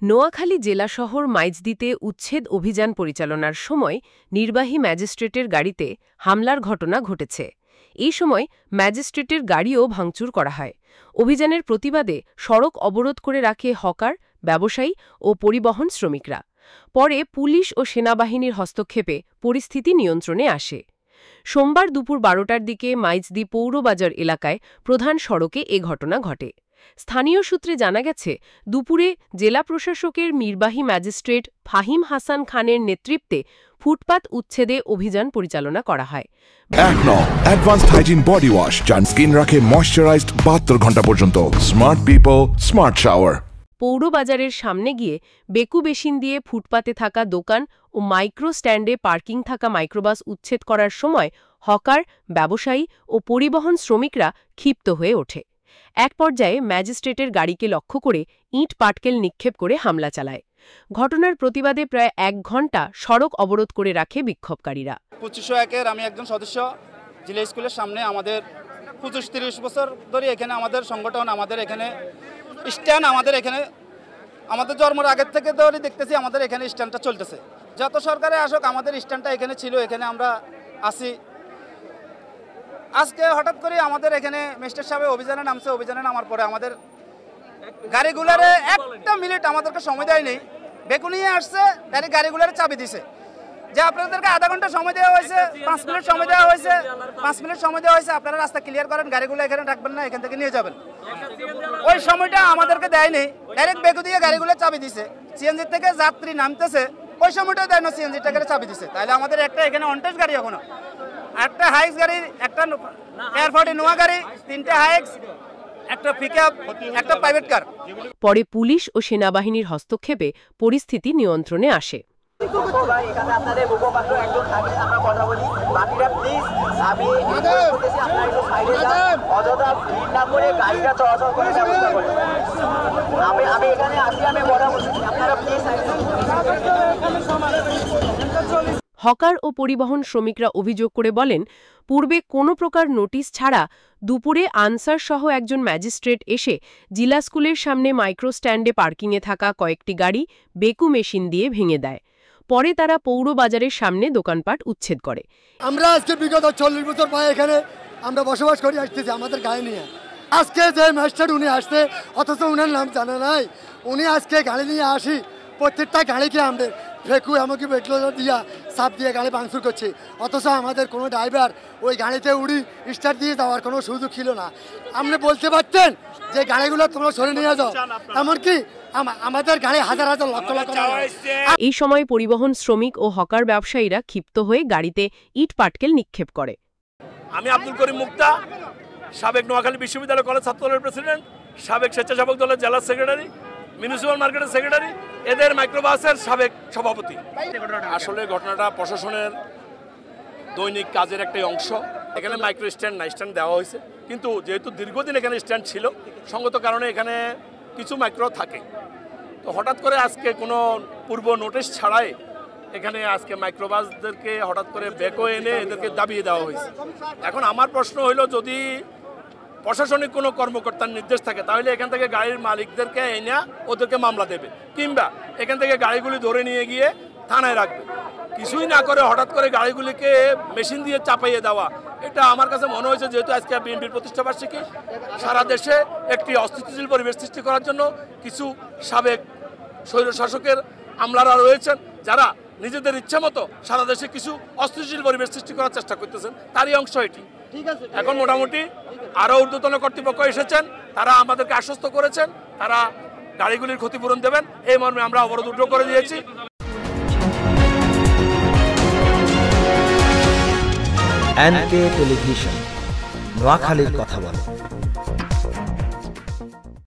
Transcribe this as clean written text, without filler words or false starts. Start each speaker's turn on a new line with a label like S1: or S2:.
S1: নোয়াখালী জেলা শহর মাইজদীতে উচ্ছেদ অভিযান পরিচালনার সময় নির্বাহী ম্যাজিস্ট্রেটের গাড়িতে হামলার ঘটনা ঘটেছে। এই সময় ম্যাজিস্ট্রেটের গাড়িও ভাঙচুর করা হয়। অভিযানের প্রতিবাদে সড়ক অবরোধ করে রাখে হকার, ব্যবসায়ী ও পরিবহন শ্রমিকরা। পরে পুলিশ ও সেনাবাহিনীর হস্তক্ষেপে পরিস্থিতি নিয়ন্ত্রণে আসে। সোমবার দুপুর ১২টার দিকে মাইজদী পৌরবাজার এলাকায় প্রধান সড়কে এ ঘটনা ঘটে। স্থানীয় সূত্রে জানা গেছে, দুপুরে জেলা প্রশাসকের নির্বাহী ম্যাজিস্ট্রেট ফাহিম হাসান খানের নেতৃত্বে ফুটপাত উচ্ছেদে অভিযান পরিচালনা করা হয়।
S2: অ্যাডভান্সড হাইজিন বডি ওয়াশ, যার স্কিন রাখে ময়েশ্চারাইজড ৭২ ঘন্টা পর্যন্ত। Smart people, smart shower.
S1: পৌরবাজারের সামনে গিয়ে বেকু বেসিন দিয়ে ফুটপাতে থাকা দোকান ও মাইক্রো স্ট্যান্ডে পার্কিং থাকা মাইক্রোবাস উচ্ছেদ করার সময় হকার, ব্যবসায়ী ও পরিবহন শ্রমিকরা ক্ষিপ্ত হয়ে ওঠে। এক পর্যায়ে ম্যাজিস্ট্রেটের গাড়িকে লক্ষ্য করে ইট পাটকেল নিক্ষেপ করে হামলা চালায়। ঘটনার প্রতিবাদে প্রায় ১ ঘণ্টা সড়ক অবরোধ করে রাখে বিক্ষোভকারীরা।
S3: ২৫০১-এর আমি একজন সদস্য। জিলা স্কুলের সামনে আমাদের ২৫-৩০ বছর ধরে এখানে আমাদের সংগঠন, আমাদের এখানে স্ট্যান্ড, আমাদের এখানে আমাদের জন্মের আগের থেকে ধরে দেখতেছি আমাদের এখানে স্ট্যান্ডটা চলতেছে। যত সরকারে আসুক আমাদের স্ট্যান্ডটা এখানে ছিল, এখানে আমরা আসি। আজকে হঠাৎ করে আমাদের এখানে ম্যাজিস্ট্রেট সাহেব অভিযানে নামছে। অভিযানে নামার পরে আমাদের গাড়িগুলারে একটা মিনিট আমাদেরকে সময় দেয়নি, বেকু নিয়ে আসছে, ডাইরেক্ট গাড়িগুলারে চাবি দিছে যে আপনাদেরকে আধা ঘন্টা সময় দেওয়া হয়েছে, ৫ মিনিট সময় দেওয়া হয়েছে, ৫ মিনিট সময় দেওয়া হয়েছে, আপনারা রাস্তা ক্লিয়ার করেন, গাড়িগুলো এখানে রাখবেন না, এখান থেকে নিয়ে যাবেন। ওই সময়টা আমাদেরকে দেয়নি, ডাইরেক্ট বেকু দিয়ে গাড়িগুলো চাবি দিছে। সিএনজি থেকে যাত্রী নামতেছে, ওই সময়টা দেয় না, সিএনজি টাকে চাবি দিছে। তাহলে আমাদের একটা এখানে অনটেজ গাড়ি, এখনো একটা হাইক্স গাড়ি, একটা এয়ারপোর্টে নোয়া গাড়ি, ৩টে হাইক্স, একটা পিকআপ, একটা প্রাইভেট কার।
S1: পরে পুলিশ ও সেনাবাহিনীর হস্তক্ষেপে পরিস্থিতি নিয়ন্ত্রণে আসে। হকার ও পরিবহন শ্রমিকরা অভিযোগ করে বলেন, পূর্বে কোনো প্রকার নোটিশ ছাড়া দুপুরে আনসার সহ একজন ম্যাজিস্ট্রেট এসে জিলা স্কুলের সামনে মাইক্রো স্ট্যান্ডে পার্কিংয়ে থাকা কয়েকটি গাড়ি বেকু মেশিন দিয়ে ভেঙে দেয়। পরে তারা পৌরবাজারের সামনে দোকানপাট উচ্ছেদ করে।
S4: আমরা আজকে বিগত ৪০ বছর পরে এখানে আমরা বসবাস করে আসতেছি আমাদের গায়ে নিয়ে। আজকে যে ম্যাজিস্ট্রেট উনি আসছে, অথচ উনার নাম জানা নাই। উনি আজকে গাড়ি নিয়ে আসি, প্রত্যেকটা গাড়িকে আমাদের ফেকু এমনকি বেটলোজার দিয়া সাপ দিয়ে গাড়ি ভাঙচুর করছে, অথচ আমাদের কোনো ড্রাইভার ওই গাড়িতে উড়ি স্টার্ট দিয়ে যাওয়ার কোনো সুযোগ ছিল না। আপনি বলতে পারতেন যে গাড়িগুলো তোমরা সরে নিয়ে যাও, এমনকি আমাদের গাড়ি হাজার হাজার লক্ষ লক্ষ।
S1: এই সময় পরিবহন শ্রমিক ও হকার ব্যবসায়ীরা ক্ষিপ্ত হয়ে গাড়িতে ইট পাটকেল নিক্ষেপ করে।
S5: আমি আব্দুল করিম মুক্তা, সাবেক নোয়াখালী বিশ্ববিদ্যালয় কলেজ ছাত্রদলের প্রেসিডেন্ট, সাবেক স্বেচ্ছাসেবক দলের জেলা সেক্রেটারি, মিউনিসিপাল মার্কেটের সেক্রেটারি, এদের মাইক্রোবাসের সাবেক সভাপতি। আসলে ঘটনাটা প্রশাসনের দৈনিক কাজের একটাই অংশ। এখানে মাইক্রো স্ট্যান্ড না, স্ট্যান্ড দেওয়া হয়েছে, কিন্তু যেহেতু দীর্ঘদিন এখানে স্ট্যান্ড ছিল, সঙ্গত কারণে এখানে কিছু মাইক্রো থাকে। তো হঠাৎ করে আজকে কোনো পূর্ব নোটিশ ছাড়াই এখানে আজকে মাইক্রোবাসদেরকে হঠাৎ করে বেকো এনে এদেরকে দাবিয়ে দেওয়া হয়েছে। এখন আমার প্রশ্ন হইল, যদি প্রশাসনিক কোনো কর্মকর্তার নির্দেশ থাকে তাহলে এখান থেকে গাড়ির মালিকদেরকে এনে ওদেরকে মামলা দেবে, কিংবা এখান থেকে গাড়িগুলি ধরে নিয়ে গিয়ে থানায় রাখবে। কিছুই না করে হঠাৎ করে গাড়িগুলিকে মেশিন দিয়ে চাপাইয়ে দেওয়া, এটা আমার কাছে মনে হয়েছে, যেহেতু আজকে বিএনপির প্রতিষ্ঠাবার্ষিকী, সারা দেশে একটি অস্থিতিশীল পরিবেশ সৃষ্টি করার জন্য কিছু সাবেক স্বৈরশাসকের আমলারা রয়েছেন, যারা নিজেদের ইচ্ছা মতো সারা দেশে কিছু অস্থিতিশীল পরিবেশ সৃষ্টি করার চেষ্টা করতেছেন, তারই অংশ এটি। এখন মোটামুটি আরও ঊর্ধ্বতন কর্তৃপক্ষ এসেছেন, তারা আমাদেরকে আশ্বস্ত করেছেন তারা গাড়িগুলির ক্ষতিপূরণ দেবেন। এই মর্মে আমরা অবরোধ উঠ্র করে দিয়েছি।
S6: এনকে টেলিভিশন, নোয়াখালীর কথা বলে।